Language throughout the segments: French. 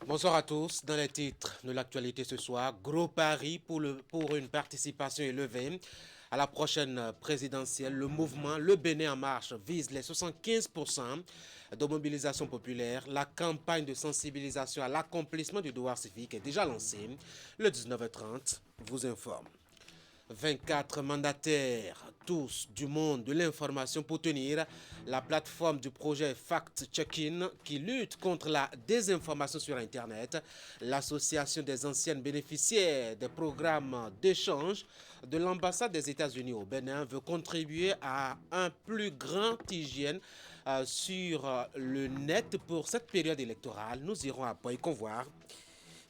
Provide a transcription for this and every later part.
Bonsoir à tous. Dans les titres de l'actualité ce soir, gros pari pour une participation élevée à la prochaine présidentielle. Le mouvement Le Bénin en marche vise les 75% de mobilisation populaire. La campagne de sensibilisation à l'accomplissement du devoir civique est déjà lancée. Le 19h30 vous informe. 24 mandataires, tous du monde de l'information pour tenir la plateforme du projet Fact-Checking qui lutte contre la désinformation sur Internet. L'association des anciennes bénéficiaires des programmes d'échange de l'ambassade des États-Unis au Bénin veut contribuer à un plus grand hygiène sur le net pour cette période électorale. Nous irons à Boycon voir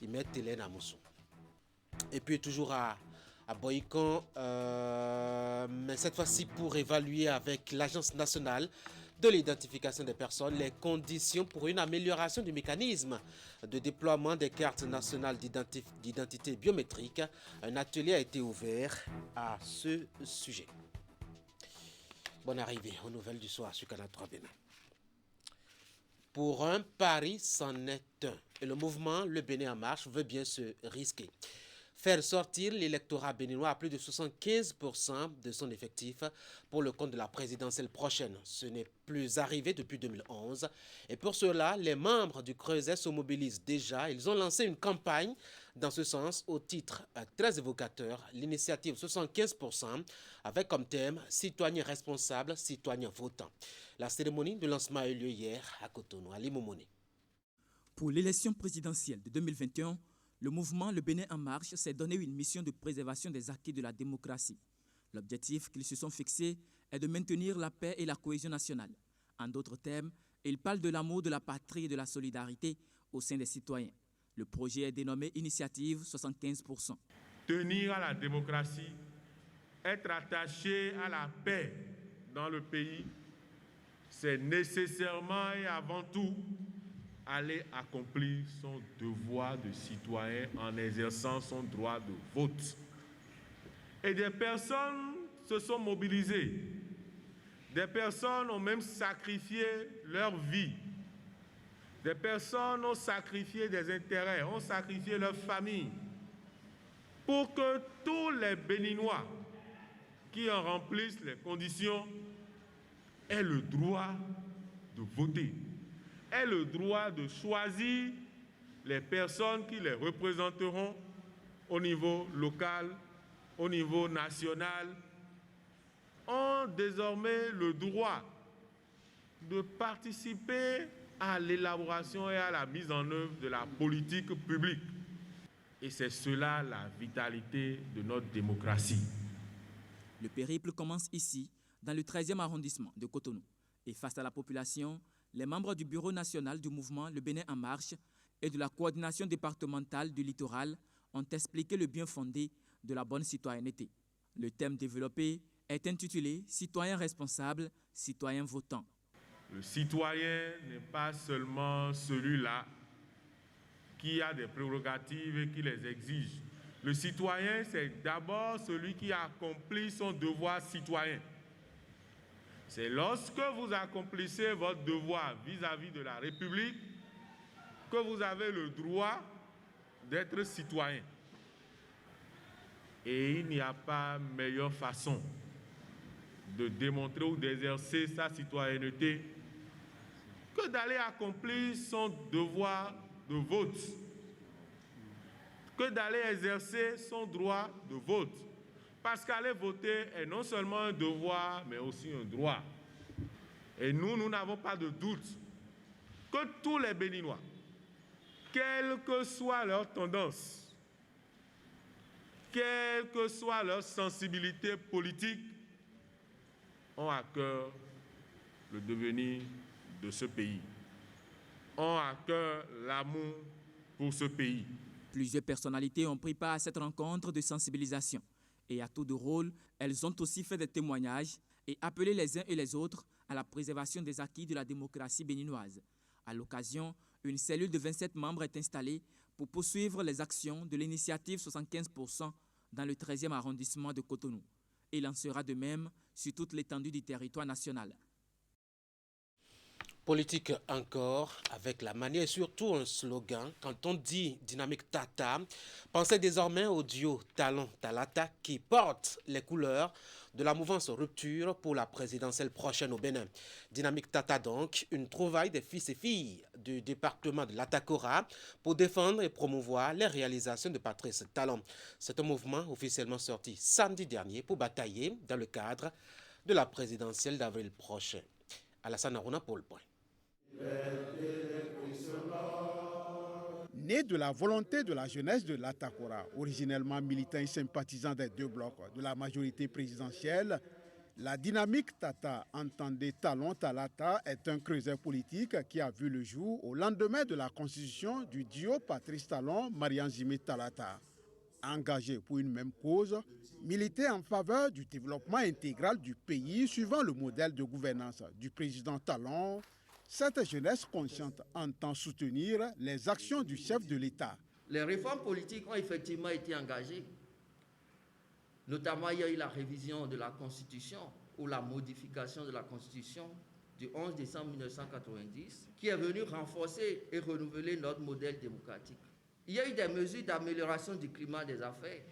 Imet Hélène Amoussou. Et puis toujours à Boycon, mais cette fois-ci pour évaluer avec l'Agence nationale de l'identification des personnes les conditions pour une amélioration du mécanisme de déploiement des cartes nationales d'identité biométrique. Un atelier a été ouvert à ce sujet. Bonne arrivée aux nouvelles du soir sur Canal 3 Bénin. Pour un pari, c'en est un. Et le mouvement Le Bénin en marche veut bien se risquer. Faire sortir l'électorat béninois à plus de 75% de son effectif pour le compte de la présidentielle prochaine. Ce n'est plus arrivé depuis 2011. Et pour cela, les membres du Creuset se mobilisent déjà. Ils ont lancé une campagne dans ce sens au titre très évocateur, l'initiative 75%, avec comme thème « Citoyens responsables, citoyens votants ». La cérémonie de lancement a eu lieu hier à Cotonou, à Limomone. Pour l'élection présidentielle de 2021, le mouvement Le Bénin en marche s'est donné une mission de préservation des acquis de la démocratie. L'objectif qu'ils se sont fixés est de maintenir la paix et la cohésion nationale. En d'autres termes, ils parlent de l'amour de la patrie et de la solidarité au sein des citoyens. Le projet est dénommé Initiative 75%. Tenir à la démocratie, être attaché à la paix dans le pays, c'est nécessairement et avant tout aller accomplir son devoir de citoyen en exerçant son droit de vote. Et des personnes se sont mobilisées. Des personnes ont même sacrifié leur vie. Des personnes ont sacrifié des intérêts, ont sacrifié leur famille pour que tous les Béninois qui en remplissent les conditions aient le droit de voter, aient le droit de choisir les personnes qui les représenteront au niveau local, au niveau national, ont désormais le droit de participer à l'élaboration et à la mise en œuvre de la politique publique. Et c'est cela la vitalité de notre démocratie. Le périple commence ici, dans le 13e arrondissement de Cotonou. Et face à la population, les membres du Bureau national du mouvement Le Bénin en marche et de la coordination départementale du littoral ont expliqué le bien fondé de la bonne citoyenneté. Le thème développé est intitulé « Citoyens responsables, citoyens votants ». Le citoyen n'est pas seulement celui-là qui a des prérogatives et qui les exige. Le citoyen, c'est d'abord celui qui accomplit son devoir citoyen. C'est lorsque vous accomplissez votre devoir vis-à-vis de la République que vous avez le droit d'être citoyen. Et il n'y a pas meilleure façon de démontrer ou d'exercer sa citoyenneté que d'aller accomplir son devoir de vote, que d'aller exercer son droit de vote. Parce qu'aller voter est non seulement un devoir, mais aussi un droit. Et nous n'avons pas de doute que tous les Béninois, quelle que soit leur tendance, quelle que soit leur sensibilité politique, ont à cœur le devenir de ce pays, ont à cœur l'amour pour ce pays. Plusieurs personnalités ont pris part à cette rencontre de sensibilisation. Et à tour de rôle, elles ont aussi fait des témoignages et appelé les uns et les autres à la préservation des acquis de la démocratie béninoise. À l'occasion, une cellule de 27 membres est installée pour poursuivre les actions de l'initiative 75% dans le 13e arrondissement de Cotonou. Il en sera de même sur toute l'étendue du territoire national. Politique encore, avec la manière et surtout un slogan. Quand on dit Dynamique Tata, pensez désormais au duo Talon Talata qui porte les couleurs de la mouvance rupture pour la présidentielle prochaine au Bénin. Dynamique Tata donc, une trouvaille des fils et filles du département de l'Atakora pour défendre et promouvoir les réalisations de Patrice Talon. C'est un mouvement officiellement sorti samedi dernier pour batailler dans le cadre de la présidentielle d'avril prochain. Alassane Aruna pour le point. Né de la volonté de la jeunesse de l'Atakora, originellement militant et sympathisant des deux blocs de la majorité présidentielle, la dynamique Tata, entendée Talon Talata, est un creuset politique qui a vu le jour au lendemain de la constitution du duo Patrice Talon, Marian Jimé Talata. Engagé pour une même cause, militer en faveur du développement intégral du pays suivant le modèle de gouvernance du président Talon, cette jeunesse consciente entend soutenir les actions du chef de l'État. Les réformes politiques ont effectivement été engagées. Notamment, il y a eu la révision de la Constitution ou la modification de la Constitution du 11 décembre 1990 qui est venue renforcer et renouveler notre modèle démocratique. Il y a eu des mesures d'amélioration du climat des affaires,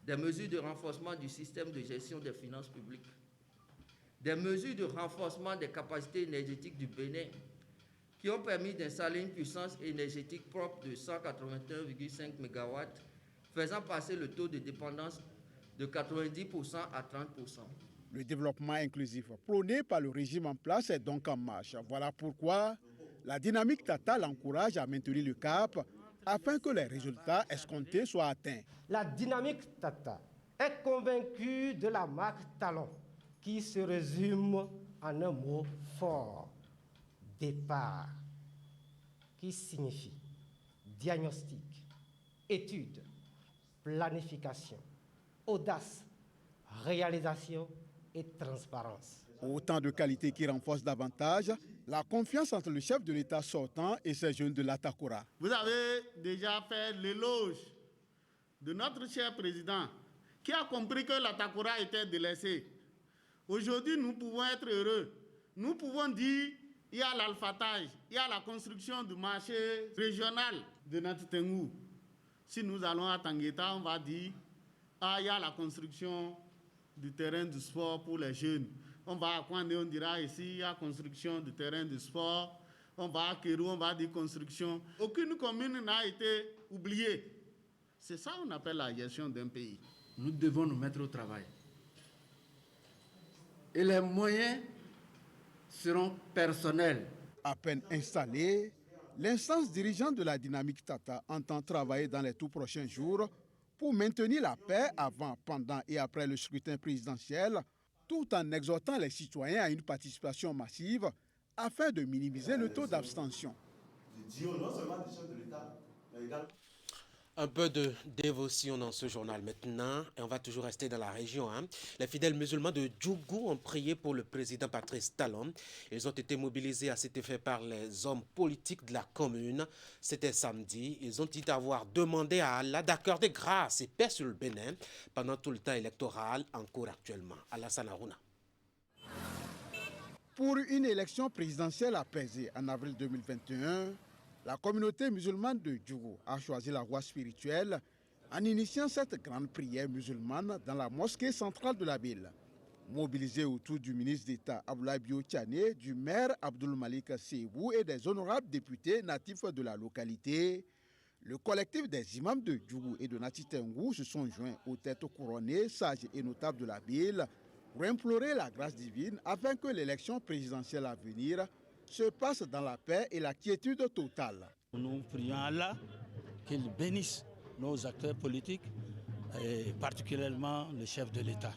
des mesures de renforcement du système de gestion des finances publiques, des mesures de renforcement des capacités énergétiques du Bénin qui ont permis d'installer une puissance énergétique propre de 181,5 MW, faisant passer le taux de dépendance de 90% à 30%. Le développement inclusif prôné par le régime en place est donc en marche. Voilà pourquoi la dynamique Tata l'encourage à maintenir le cap afin que les résultats escomptés soient atteints. La dynamique Tata est convaincue de la marque Talon qui se résume en un mot fort, départ, qui signifie diagnostic, étude, planification, audace, réalisation et transparence. Autant de qualités qui renforcent davantage la confiance entre le chef de l'État sortant et ses jeunes de l'Atakora. Vous avez déjà fait l'éloge de notre cher président qui a compris que l'Atakora était délaissé. Aujourd'hui, nous pouvons être heureux. Nous pouvons dire qu'il y a l'alphatage, il y a la construction du marché régional de notre Tengou. Si nous allons à Tangueta, on va dire il y a la construction du terrain de sport pour les jeunes. On va à Kwande, on dira ici, il y a la construction du terrain de sport. On va à Kérou, on va dire construction. Aucune commune n'a été oubliée. C'est ça qu'on appelle la gestion d'un pays. Nous devons nous mettre au travail. Et les moyens seront personnels. À peine installée, l'instance dirigeante de la dynamique Tata entend travailler dans les tout prochains jours pour maintenir la paix avant, pendant et après le scrutin présidentiel, tout en exhortant les citoyens à une participation massive afin de minimiser le taux d'abstention. Un peu de dévotion dans ce journal maintenant, et on va toujours rester dans la région. Les fidèles musulmans de Djougou ont prié pour le président Patrice Talon. Ils ont été mobilisés à cet effet par les hommes politiques de la commune. C'était samedi. Ils ont dit avoir demandé à Allah d'accorder grâce et paix sur le Bénin pendant tout le temps électoral en cours actuellement. Alassane Aruna. Pour une élection présidentielle apaisée en avril 2021, la communauté musulmane de Djougou a choisi la voie spirituelle en initiant cette grande prière musulmane dans la mosquée centrale de la ville. Mobilisé autour du ministre d'État Abdoulaye Bio Tchane, du maire Abdoul Malik Seibou et des honorables députés natifs de la localité, le collectif des imams de Djougou et de Nati Tengou se sont joints aux têtes couronnées, sages et notables de la ville pour implorer la grâce divine afin que l'élection présidentielle à venir se passe dans la paix et la quiétude totale. Nous prions Allah qu'il bénisse nos acteurs politiques et particulièrement le chef de l'État,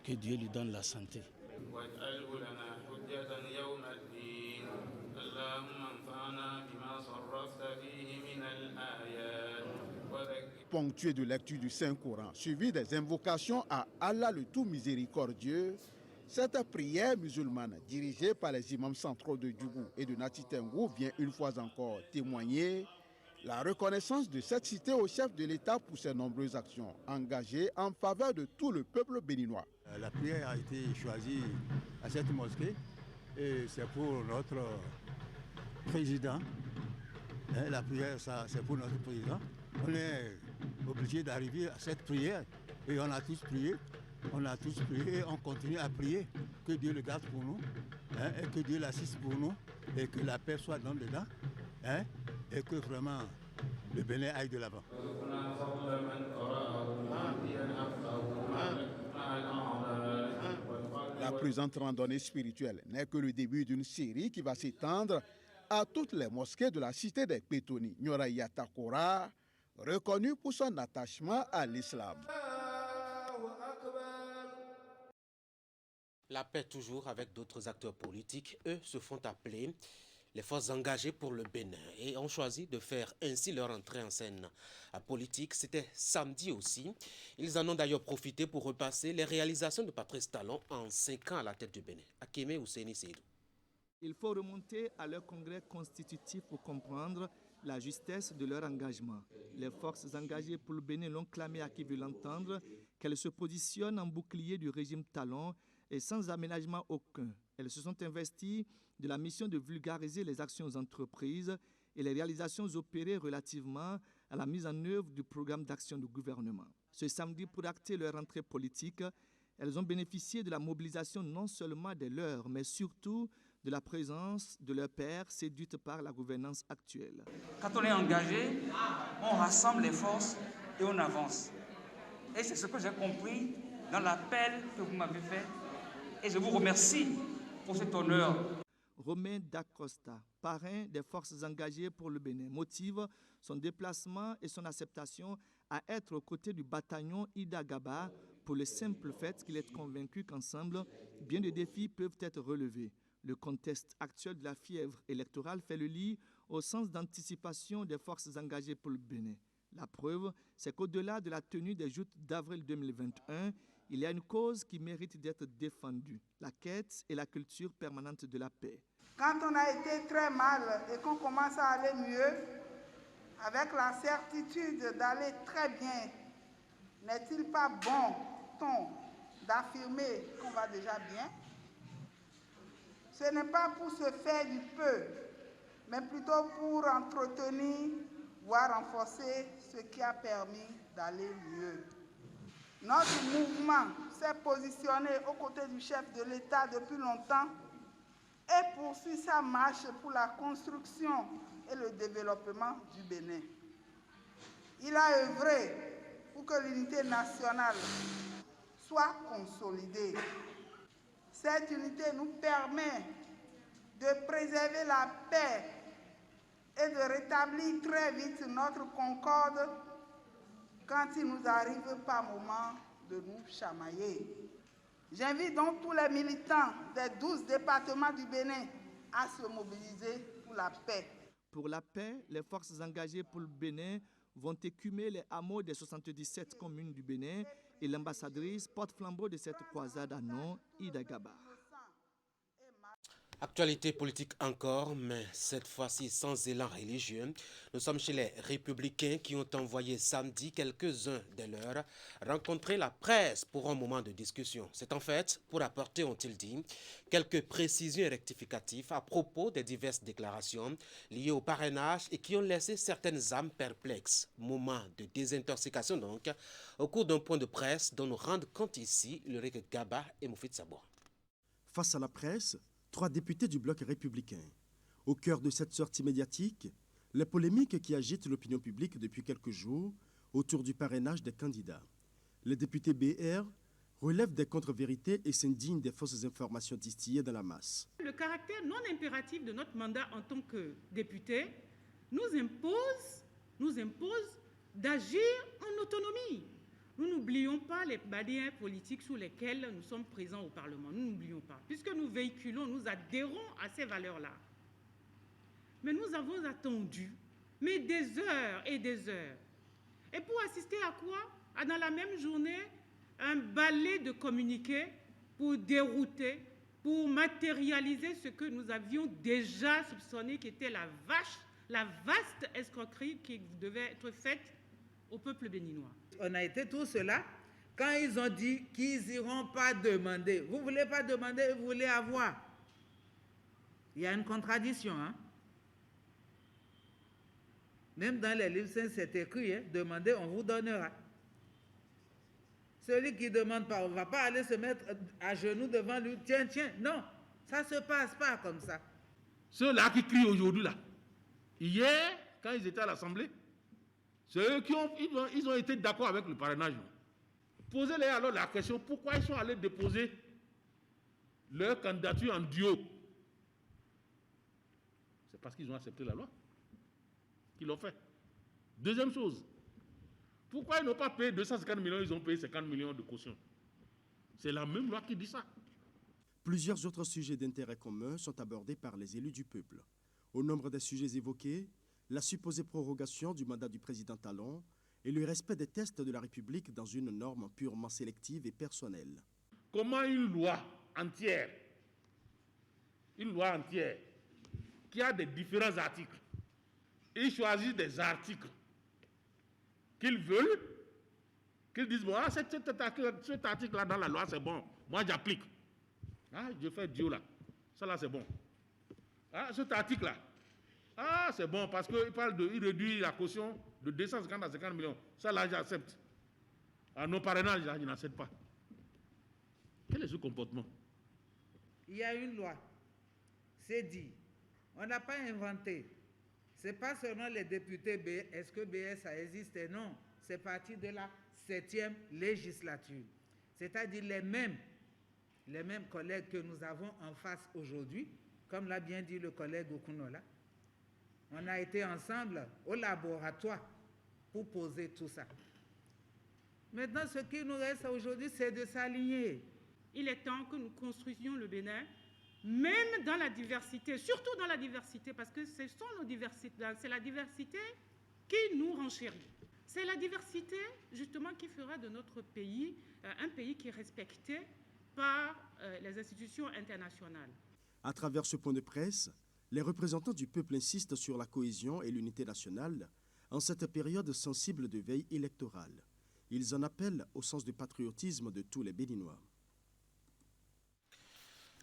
que Dieu lui donne la santé. Ponctué de lecture du Saint-Coran, suivi des invocations à Allah le tout miséricordieux, cette prière musulmane dirigée par les imams centraux de Djougou et de Nati Tengou vient une fois encore témoigner la reconnaissance de cette cité au chef de l'État pour ses nombreuses actions engagées en faveur de tout le peuple béninois. La prière a été choisie à cette mosquée et c'est pour notre président. La prière, ça, c'est pour notre président. On est obligé d'arriver à cette prière. Et on a tous prié. On continue à prier. Que Dieu le garde pour nous. Et que Dieu l'assiste pour nous. Et que la paix soit dans dedans. Et que vraiment le Bénin aille de l'avant. La présente randonnée spirituelle n'est que le début d'une série qui va s'étendre à toutes les mosquées de la cité des Pétoni, Nyorayata Kora, reconnue pour son attachement à l'islam. La paix toujours avec d'autres acteurs politiques. Eux se font appeler les forces engagées pour le Bénin et ont choisi de faire ainsi leur entrée en scène politique. C'était samedi aussi. Ils en ont d'ailleurs profité pour repasser les réalisations de Patrice Talon en 5 ans à la tête du Bénin. Akeme Ouseni Seydou. Il faut remonter à leur congrès constitutif pour comprendre la justesse de leur engagement. Les forces engagées pour le Bénin l'ont clamé à qui veut l'entendre, qu'elles se positionnent en bouclier du régime Talon et sans aménagement aucun. Elles se sont investies de la mission de vulgariser les actions entreprises et les réalisations opérées relativement à la mise en œuvre du programme d'action du gouvernement. Ce samedi, pour acter leur entrée politique, elles ont bénéficié de la mobilisation non seulement des leurs, mais surtout de la présence de leurs pairs séduites par la gouvernance actuelle. Quand on est engagé, on rassemble les forces et on avance. Et c'est ce que j'ai compris dans l'appel que vous m'avez fait. Et je vous remercie pour cet honneur. Romain Dacosta, parrain des forces engagées pour le Bénin, motive son déplacement et son acceptation à être aux côtés du bataillon Ida Gaba pour le simple fait qu'il est convaincu qu'ensemble, bien des défis peuvent être relevés. Le contexte actuel de la fièvre électorale fait le lit au sens d'anticipation des forces engagées pour le Bénin. La preuve, c'est qu'au-delà de la tenue des joutes d'avril 2021, il y a une cause qui mérite d'être défendue, la quête et la culture permanente de la paix. Quand on a été très mal et qu'on commence à aller mieux, avec la certitude d'aller très bien, n'est-il pas bon ton d'affirmer qu'on va déjà bien? Ce n'est pas pour se faire du peu, mais plutôt pour entretenir, voire renforcer ce qui a permis d'aller mieux. Notre mouvement s'est positionné aux côtés du chef de l'État depuis longtemps et poursuit sa marche pour la construction et le développement du Bénin. Il a œuvré pour que l'unité nationale soit consolidée. Cette unité nous permet de préserver la paix et de rétablir très vite notre concorde quand il nous arrive par moment de nous chamailler. J'invite donc tous les militants des 12 départements du Bénin à se mobiliser pour la paix. Pour la paix, les forces engagées pour le Bénin vont écumer les hameaux des 77 communes du Bénin et l'ambassadrice porte-flambeau de cette croisade à nom, Ida Gaba. Actualité politique encore, mais cette fois-ci sans élan religieux. Nous sommes chez les Républicains qui ont envoyé samedi quelques-uns des leurs rencontrer la presse pour un moment de discussion. C'est en fait pour apporter, ont-ils dit, quelques précisions rectificatives à propos des diverses déclarations liées au parrainage et qui ont laissé certaines âmes perplexes. Moment de désintoxication donc, au cours d'un point de presse dont nous rendent compte ici Ulrike Gaba et Moufid Saboua. Face à la presse, 3 députés du bloc républicain. Au cœur de cette sortie médiatique, les polémiques qui agitent l'opinion publique depuis quelques jours autour du parrainage des candidats. Les députés BR relèvent des contre-vérités et s'indignent des fausses informations distillées dans la masse. Le caractère non impératif de notre mandat en tant que député nous impose d'agir en autonomie. Nous n'oublions pas les barrières politiques sous lesquelles nous sommes présents au Parlement. Nous n'oublions pas. Puisque nous véhiculons, nous adhérons à ces valeurs-là. Mais nous avons attendu, mais des heures et des heures. Et pour assister à quoi? Dans la même journée, un balai de communiqués pour dérouter, pour matérialiser ce que nous avions déjà soupçonné qui était la vaste escroquerie qui devait être faite au peuple béninois. On a été tous là quand ils ont dit qu'ils n'iront pas demander. Vous ne voulez pas demander, vous voulez avoir. Il y a une contradiction. Hein? Même dans les livres saints, c'est écrit, hein, demandez, on vous donnera. Celui qui ne demande pas, on ne va pas aller se mettre à genoux devant lui. Tiens, tiens, non, ça ne se passe pas comme ça. Ceux-là qui crient aujourd'hui, là, hier, quand ils étaient à l'Assemblée, c'est eux qui ont été d'accord avec le parrainage. Posez-les alors la question, pourquoi ils sont allés déposer leur candidature en duo? C'est parce qu'ils ont accepté la loi qu'ils l'ont fait. Deuxième chose, pourquoi ils n'ont pas payé 250 millions, ils ont payé 50 millions de caution? C'est la même loi qui dit ça. Plusieurs autres sujets d'intérêt commun sont abordés par les élus du peuple. Au nombre des sujets évoqués, la supposée prorogation du mandat du président Talon et le respect des tests de la République dans une norme purement sélective et personnelle. Comment une loi entière qui a des différents articles, ils choisissent des articles qu'ils veulent, qu'ils disent, bon, ah, cet article-là dans la loi, c'est bon, moi j'applique. Ah, je fais Dieu là, ça là c'est bon. Ah, cet article-là, ah, c'est bon, parce qu'il il réduit la caution de 250 à 50 millions. Ça là, j'accepte. Ah, nos parrainages, là, je n'accepte pas. Quel est ce comportement? Il y a une loi, c'est dit. On n'a pas inventé. Ce n'est pas seulement les députés BS. Est-ce que BS a existé? Non. C'est parti de la 7e législature. C'est-à-dire les mêmes collègues que nous avons en face aujourd'hui, comme l'a bien dit le collègue Okunola. On a été ensemble au laboratoire pour poser tout ça. Maintenant, ce qui nous reste aujourd'hui, c'est de s'aligner. Il est temps que nous construisions le Bénin, même dans la diversité, surtout dans la diversité, parce que ce sont nos diversités, c'est la diversité qui nous renchérit. C'est la diversité, justement, qui fera de notre pays un pays qui est respecté par les institutions internationales. À travers ce point de presse, les représentants du peuple insistent sur la cohésion et l'unité nationale en cette période sensible de veille électorale. Ils en appellent au sens du patriotisme de tous les Béninois.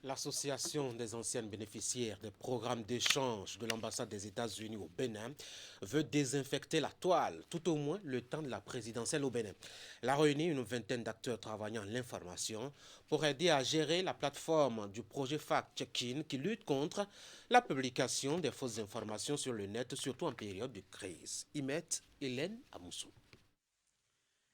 L'Association des anciennes bénéficiaires des programmes d'échange de l'ambassade des États-Unis au Bénin veut désinfecter la toile, tout au moins le temps de la présidentielle au Bénin. Elle a réuni une vingtaine d'acteurs travaillant l'information pour aider à gérer la plateforme du projet Fact-Checking qui lutte contre la publication des fausses informations sur le net, surtout en période de crise. Y met Hélène Amoussou.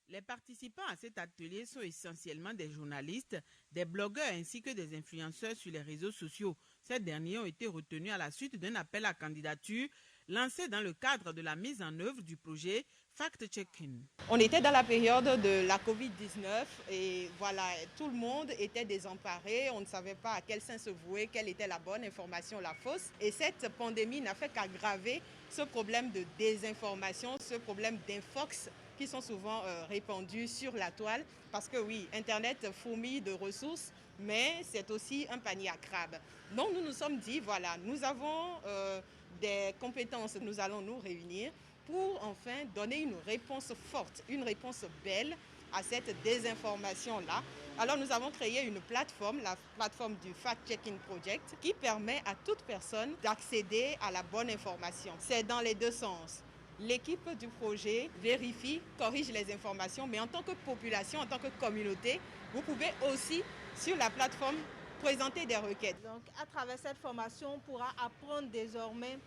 Les participants à cet atelier sont essentiellement des journalistes, des blogueurs ainsi que des influenceurs sur les réseaux sociaux. Ces derniers ont été retenus à la suite d'un appel à candidature lancé dans le cadre de la mise en œuvre du projet Fact-Checking. On était dans la période de la Covid-19 et voilà, tout le monde était désemparé. On ne savait pas à quel sein se vouer, quelle était la bonne information, la fausse. Et cette pandémie n'a fait qu'aggraver ce problème de désinformation, ce problème d'infox qui sont souvent répandus sur la toile. Parce que oui, Internet fourmille de ressources, mais c'est aussi un panier à crabes. Donc nous nous sommes dit, voilà, nous avons des compétences, nous allons nous réunir pour enfin donner une réponse forte, une réponse belle à cette désinformation-là. Alors nous avons créé une plateforme, la plateforme du Fact-Checking Project, qui permet à toute personne d'accéder à la bonne information. C'est dans les deux sens. L'équipe du projet vérifie, corrige les informations, mais en tant que population, en tant que communauté, vous pouvez aussi, sur la plateforme, présenter des requêtes. Donc, à travers cette formation, on pourra apprendre désormais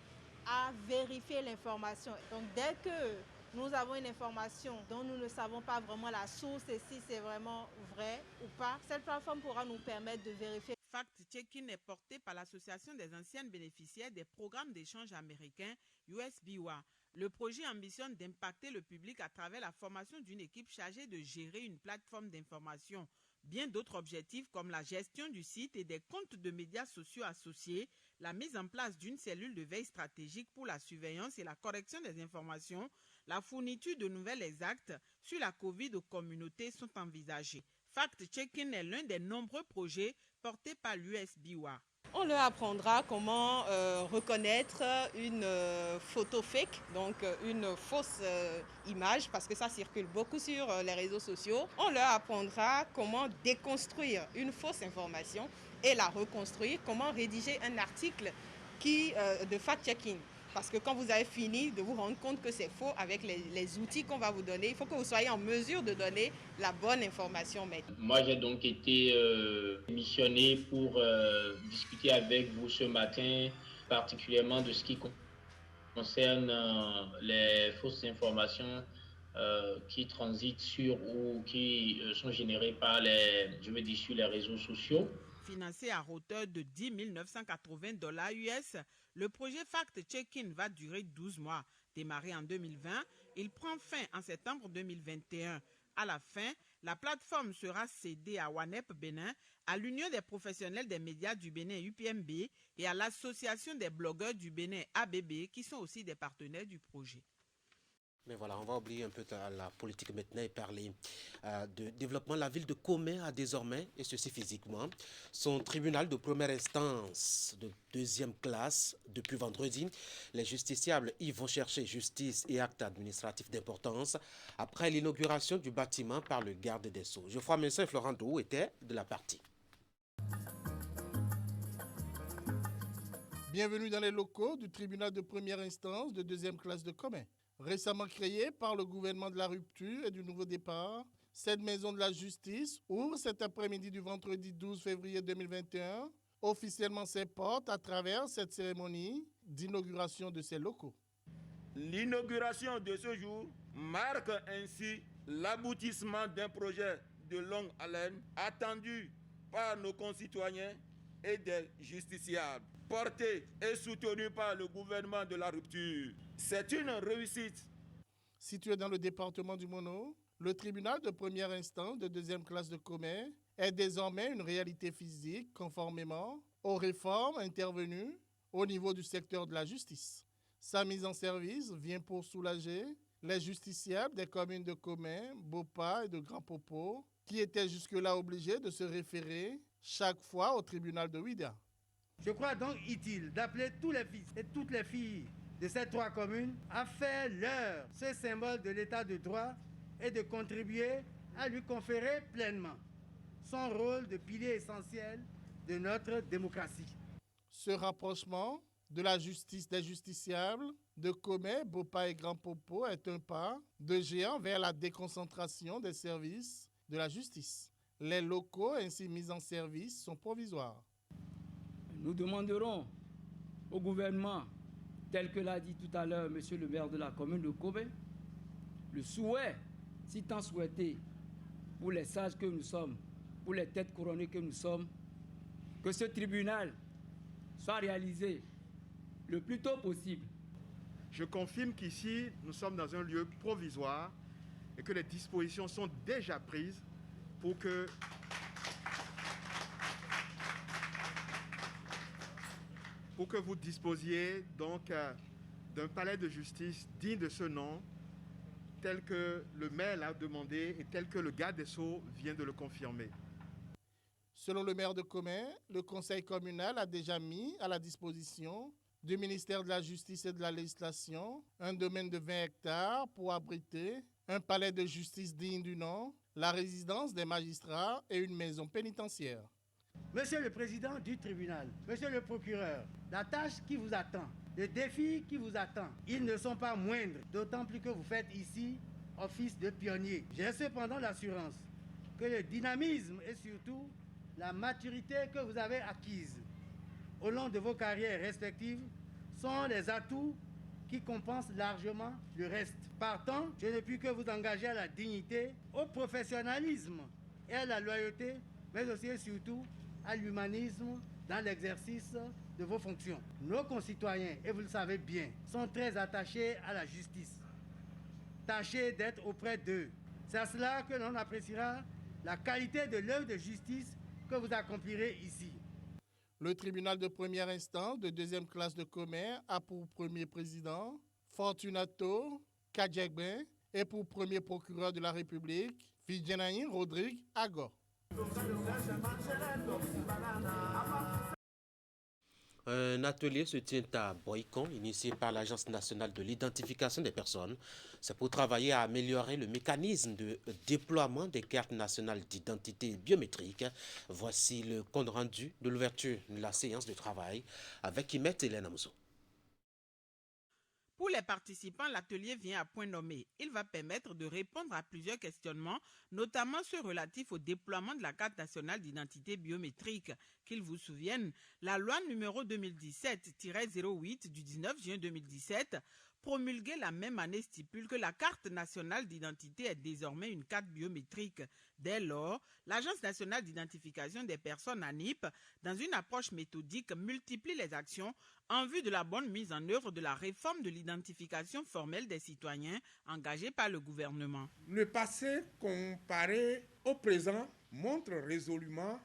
à vérifier l'information. Donc, dès que nous avons une information dont nous ne savons pas vraiment la source et si c'est vraiment vrai ou pas, cette plateforme pourra nous permettre de vérifier. Fact-Checking est porté par l'Association des anciennes bénéficiaires des programmes d'échange américains USBWA. Le projet ambitionne d'impacter le public à travers la formation d'une équipe chargée de gérer une plateforme d'information. Bien d'autres objectifs comme la gestion du site et des comptes de médias sociaux associés, la mise en place d'une cellule de veille stratégique pour la surveillance et la correction des informations, la fourniture de nouvelles exactes sur la COVID aux communautés sont envisagés. Fact-Checking est l'un des nombreux projets portés par l'USBWA. On leur apprendra comment reconnaître une photo fake, donc une fausse image, parce que ça circule beaucoup sur les réseaux sociaux. On leur apprendra comment déconstruire une fausse information et la reconstruire, comment rédiger un article de fact-checking Parce que quand vous avez fini de vous rendre compte que c'est faux avec les outils qu'on va vous donner, il faut que vous soyez en mesure de donner la bonne information. Moi, j'ai donc été missionné pour discuter avec vous ce matin, particulièrement de ce qui concerne les fausses informations qui transitent sur ou qui sont générées par sur les réseaux sociaux. Financé à hauteur de $10 980 US, le projet Fact-Checking va durer 12 mois. Démarré en 2020, il prend fin en septembre 2021. À la fin, la plateforme sera cédée à WANEP Bénin, à l'Union des professionnels des médias du Bénin UPMB et à l'Association des blogueurs du Bénin ABB qui sont aussi des partenaires du projet. Mais voilà, on va oublier un peu la politique maintenant et parler de développement. La ville de Comé a désormais, et ceci physiquement, son tribunal de première instance de deuxième classe depuis vendredi. Les justiciables y vont chercher justice et actes administratifs d'importance après l'inauguration du bâtiment par le garde des Sceaux. Geoffroy Messin et Florent Dou étaient de la partie. Bienvenue dans les locaux du tribunal de première instance de deuxième classe de Comé. Récemment créée par le gouvernement de la rupture et du nouveau départ, cette maison de la justice ouvre cet après-midi du vendredi 12 février 2021 officiellement ses portes à travers cette cérémonie d'inauguration de ses locaux. L'inauguration de ce jour marque ainsi l'aboutissement d'un projet de longue haleine attendu par nos concitoyens et des justiciables, porté et soutenu par le gouvernement de la rupture. C'est une réussite. Situé dans le département du Mono, le tribunal de première instance de deuxième classe de Comé est désormais une réalité physique conformément aux réformes intervenues au niveau du secteur de la justice. Sa mise en service vient pour soulager les justiciables des communes de Comé, Bopa et de Grand Popo qui étaient jusque-là obligés de se référer chaque fois au tribunal de Ouidah. Je crois donc utile d'appeler tous les fils et toutes les filles de ces trois communes à faire leur ce symbole de l'état de droit et de contribuer à lui conférer pleinement son rôle de pilier essentiel de notre démocratie. Ce rapprochement de la justice des justiciables de Comé, Bopa et Grand Popo est un pas de géant vers la déconcentration des services de la justice. Les locaux ainsi mis en service sont provisoires. Nous demanderons au gouvernement, tel que l'a dit tout à l'heure monsieur le maire de la commune de Comé, le souhait, si tant souhaité, pour les sages que nous sommes, pour les têtes couronnées que nous sommes, que ce tribunal soit réalisé le plus tôt possible. Je confirme qu'ici, nous sommes dans un lieu provisoire et que les dispositions sont déjà prises pour que vous disposiez donc d'un palais de justice digne de ce nom, tel que le maire l'a demandé et tel que le garde des Sceaux vient de le confirmer. Selon le maire de Comé, le conseil communal a déjà mis à la disposition du ministère de la Justice et de la Législation un domaine de 20 hectares pour abriter un palais de justice digne du nom, la résidence des magistrats et une maison pénitentiaire. Monsieur le président du tribunal, monsieur le procureur, la tâche qui vous attend, le défi qui vous attend, ils ne sont pas moindres, d'autant plus que vous faites ici office de pionnier. J'ai cependant l'assurance que le dynamisme et surtout la maturité que vous avez acquise au long de vos carrières respectives sont les atouts qui compensent largement le reste. Partant, je ne puis que vous engager à la dignité, au professionnalisme et à la loyauté, mais aussi et surtout à l'humanisme dans l'exercice de vos fonctions. Nos concitoyens, et vous le savez bien, sont très attachés à la justice. Tâchez d'être auprès d'eux. C'est à cela que l'on appréciera la qualité de l'œuvre de justice que vous accomplirez ici. Le tribunal de première instance de deuxième classe de Comé a pour premier président Fortunato Kadjegben et pour premier procureur de la République Fidjenaïn Rodrigue Agor. Un atelier se tient à Boycon, initié par l'Agence nationale de l'identification des personnes. C'est pour travailler à améliorer le mécanisme de déploiement des cartes nationales d'identité biométrique. Voici le compte rendu de l'ouverture de la séance de travail avec Imet Hélène Amousso. Pour les participants, l'atelier vient à point nommé. Il va permettre de répondre à plusieurs questionnements, notamment ceux relatifs au déploiement de la carte nationale d'identité biométrique. Qu'ils vous souviennent, la loi numéro 2017-08 du 19 juin 2017, promulguée la même année, stipule que la carte nationale d'identité est désormais une carte biométrique. Dès lors, l'Agence nationale d'identification des personnes ANIP, dans une approche méthodique, multiplie les actions en vue de la bonne mise en œuvre de la réforme de l'identification formelle des citoyens engagée par le gouvernement. Le passé comparé au présent montre résolument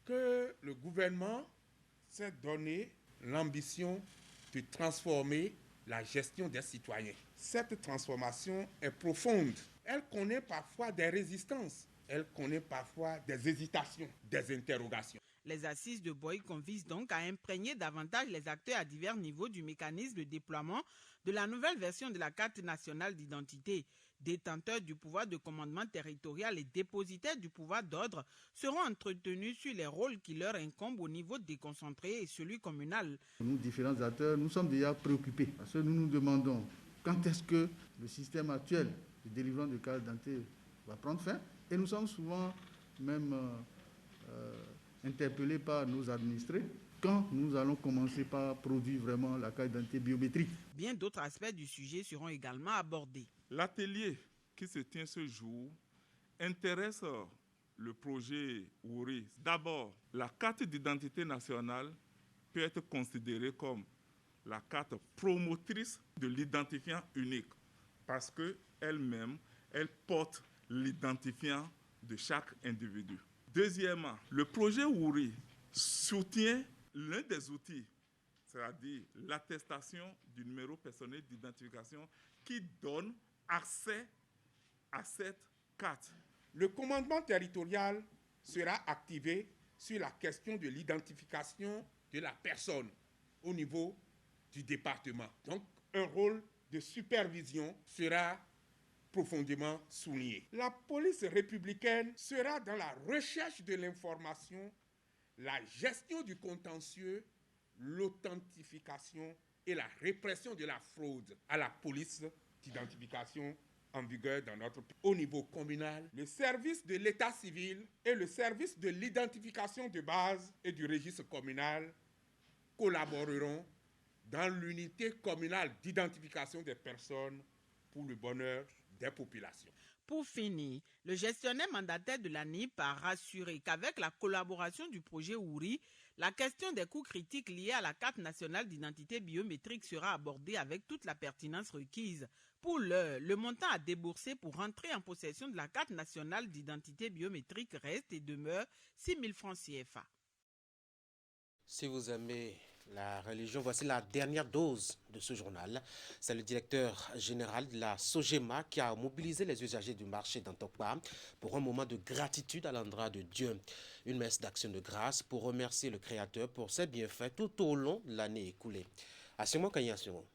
que le gouvernement s'est donné l'ambition de transformer la gestion des citoyens. Cette transformation est profonde. Elle connaît parfois des résistances, elle connaît parfois des hésitations, des interrogations. Les assises de Boycon visent donc à imprégner davantage les acteurs à divers niveaux du mécanisme de déploiement de la nouvelle version de la carte nationale d'identité. Détenteurs du pouvoir de commandement territorial et dépositaires du pouvoir d'ordre seront entretenus sur les rôles qui leur incombent au niveau déconcentré et celui communal. Nous, différents acteurs, nous sommes déjà préoccupés parce que nous nous demandons quand est-ce que le système actuel de délivrance de carte d'identité va prendre fin. Et nous sommes souvent même interpellés par nos administrés quand nous allons commencer par produire vraiment la carte d'identité biométrique. Bien d'autres aspects du sujet seront également abordés. L'atelier qui se tient ce jour intéresse le projet Wouri. D'abord, la carte d'identité nationale peut être considérée comme la carte promotrice de l'identifiant unique parce qu'elle-même, elle porte l'identifiant de chaque individu. Deuxièmement, le projet Wouri soutient l'un des outils, c'est-à-dire l'attestation du numéro personnel d'identification qui donne accès à cette carte. Le commandement territorial sera activé sur la question de l'identification de la personne au niveau du département. Donc, un rôle de supervision sera profondément souligné. La police républicaine sera dans la recherche de l'information, la gestion du contentieux, l'authentification et la répression de la fraude à la police d'identification en vigueur dans notre pays. Au niveau communal, le service de l'état civil et le service de l'identification de base et du registre communal collaboreront dans l'unité communale d'identification des personnes pour le bonheur des populations. Pour finir, le gestionnaire mandataire de l'ANIP a rassuré qu'avec la collaboration du projet Wouri, la question des coûts critiques liés à la carte nationale d'identité biométrique sera abordée avec toute la pertinence requise. Pour l'heure, le montant à débourser pour rentrer en possession de la carte nationale d'identité biométrique reste et demeure 6 000 francs CFA. Si vous aimez la religion, voici la dernière dose de ce journal. C'est le directeur général de la Sogema qui a mobilisé les usagers du marché d'Antokpa pour un moment de gratitude à l'endroit de Dieu. Une messe d'action de grâce pour remercier le Créateur pour ses bienfaits tout au long de l'année écoulée. Assimo Kanyasimo.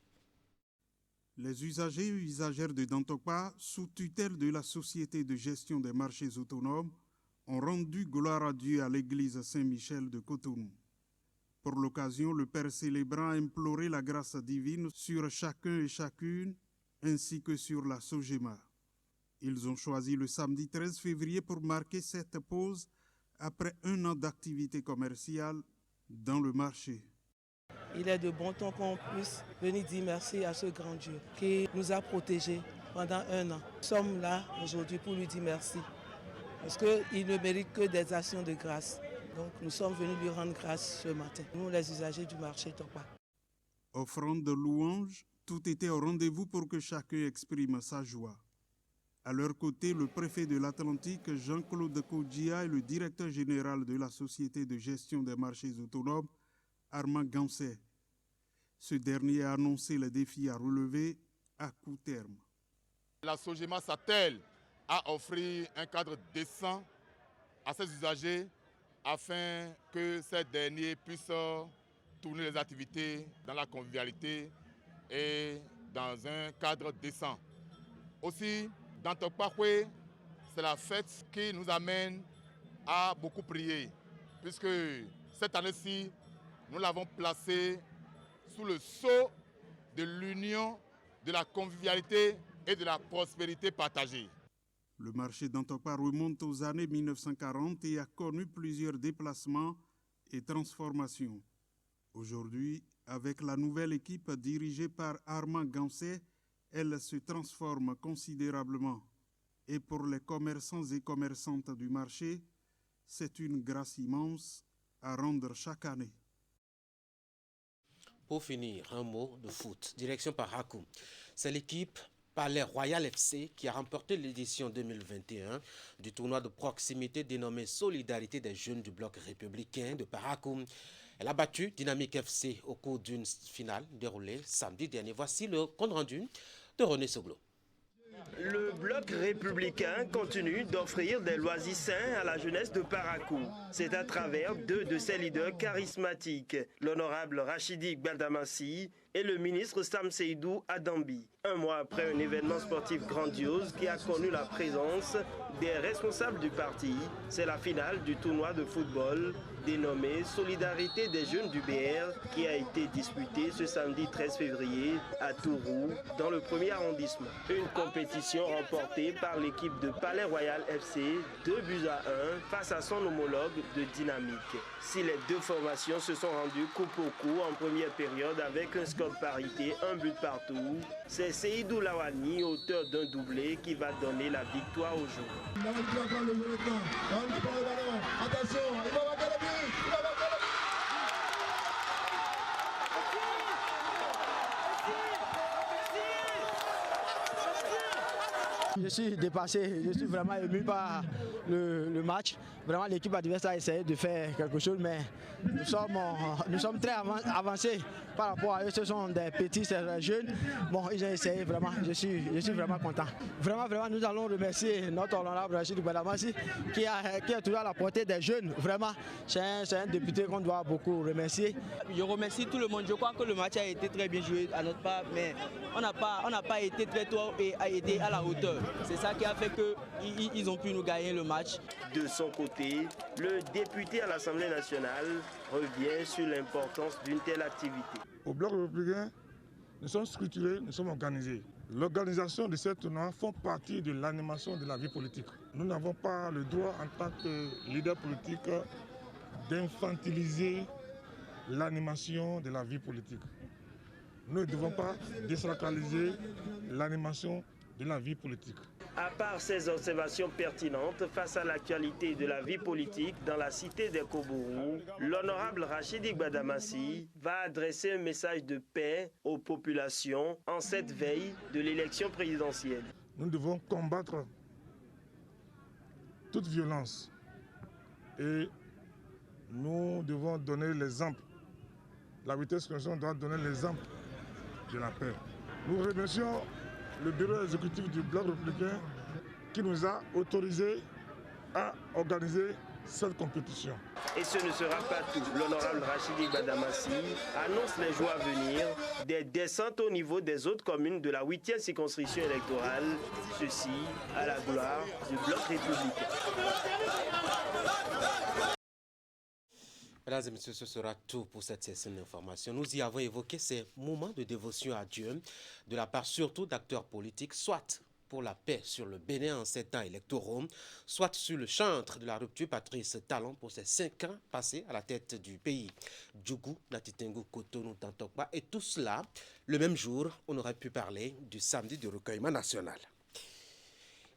Les usagers et usagères de Dantokpa, sous tutelle de la Société de gestion des marchés autonomes, ont rendu gloire à Dieu à l'église Saint-Michel de Cotonou. Pour l'occasion, le Père célébrant a imploré la grâce divine sur chacun et chacune, ainsi que sur la Sogema. Ils ont choisi le samedi 13 février pour marquer cette pause après un an d'activité commerciale dans le marché. Il est de bon ton qu'on puisse venir dire merci à ce grand Dieu qui nous a protégés pendant un an. Nous sommes là aujourd'hui pour lui dire merci parce qu'il ne mérite que des actions de grâce. Donc nous sommes venus lui rendre grâce ce matin, nous les usagers du marché Tokpa. Offrande de louanges, tout était au rendez-vous pour que chacun exprime sa joie. À leur côté, le préfet de l'Atlantique, Jean-Claude Kodjia, et le directeur général de la Société de gestion des marchés autonomes, Armand Gansé. Ce dernier a annoncé les défis à relever à court terme. La Sogema s'attelle à offrir un cadre décent à ses usagers afin que ces derniers puissent tourner les activités dans la convivialité et dans un cadre décent. Aussi, dans Tokpakwe, c'est la fête qui nous amène à beaucoup prier, puisque cette année-ci, nous l'avons placée sous le sceau de l'union, de la convivialité et de la prospérité partagée. Le marché d'Antokpa remonte aux années 1940 et a connu plusieurs déplacements et transformations. Aujourd'hui, avec la nouvelle équipe dirigée par Armand Gansé, elle se transforme considérablement. Et pour les commerçants et commerçantes du marché, c'est une grâce immense à rendre chaque année. Pour finir, un mot de foot. Direction Parakou. C'est l'équipe Palais Royal FC qui a remporté l'édition 2021 du tournoi de proximité dénommé Solidarité des jeunes du bloc républicain de Parakou. Elle a battu Dynamique FC au cours d'une finale déroulée samedi dernier. Voici le compte rendu de René Soglo. Le bloc républicain continue d'offrir des loisirs sains à la jeunesse de Parakou. C'est à travers deux de ses leaders charismatiques, l'honorable Rachidi Gbadamassi et le ministre Sam Seydou Adambi. Un mois après un événement sportif grandiose qui a connu la présence des responsables du parti, c'est la finale du tournoi de football dénommé Solidarité des jeunes du BR qui a été disputée ce samedi 13 février à Tourou dans le 1er arrondissement. Une compétition remportée par l'équipe de Palais Royal FC 2-1 face à son homologue de Dynamique. Si les deux formations se sont rendues coup pour coup en première période avec un score de parité, un but partout, c'est Seydou Lawani, auteur d'un doublé, qui va donner la victoire au jour. Je suis dépassé, je suis vraiment ému par le match. Vraiment, l'équipe adverse a essayé de faire quelque chose, mais nous sommes très avancés par rapport à eux. Ce sont des petits, des jeunes. Bon, ils ont essayé vraiment. Je suis vraiment content. Vraiment, nous allons remercier notre honorable Rachid Gbadamassi qui est toujours à la portée des jeunes. Vraiment, c'est un député qu'on doit beaucoup remercier. Je remercie tout le monde. Je crois que le match a été très bien joué à notre part, mais on n'a pas été très tôt et a été à la hauteur. C'est ça qui a fait qu'ils ont pu nous gagner le match. De son côté, le député à l'Assemblée nationale revient sur l'importance d'une telle activité. Au Bloc républicain, nous sommes structurés, nous sommes organisés. L'organisation de ces tournois font partie de l'animation de la vie politique. Nous n'avons pas le droit, en tant que leader politique, d'infantiliser l'animation de la vie politique. Nous ne devons pas désacraliser l'animation de la vie politique. À part ces observations pertinentes face à l'actualité de la vie politique dans la cité des Kobourou, l'honorable Rachidi Gbadamassi va adresser un message de paix aux populations en cette veille de l'élection présidentielle. Nous devons combattre toute violence et nous devons donner l'exemple. La vitesse que doit donner l'exemple de la paix. Nous remercions le bureau exécutif du Bloc républicain qui nous a autorisé à organiser cette compétition. Et ce ne sera pas tout. L'honorable Rachidi Gbadamassi annonce les jours à venir des descentes au niveau des autres communes de la 8e circonscription électorale, ceci à la gloire du Bloc républicain. Mesdames et messieurs, ce sera tout pour cette session d'information. Nous y avons évoqué ces moments de dévotion à Dieu, de la part surtout d'acteurs politiques, soit pour la paix sur le Bénin en 7 ans électoraux, soit sur le chantre de la rupture Patrice Talon pour ses 5 ans passés à la tête du pays. Djougou, Natitengu, Cotonou, Tantokpa, et tout cela, le même jour, on aurait pu parler du samedi du recueillement national.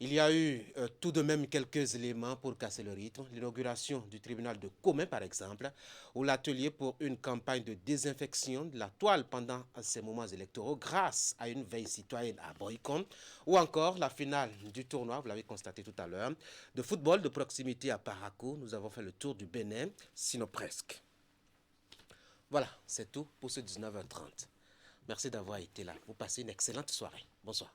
Il y a eu tout de même quelques éléments pour casser le rythme. L'inauguration du tribunal de Comé, par exemple, ou l'atelier pour une campagne de désinfection de la toile pendant ces moments électoraux grâce à une veille citoyenne à Boycon, ou encore la finale du tournoi, vous l'avez constaté tout à l'heure, de football de proximité à Parakou. Nous avons fait le tour du Bénin, sinon presque. Voilà, c'est tout pour ce 19h30. Merci d'avoir été là. Vous passez une excellente soirée. Bonsoir.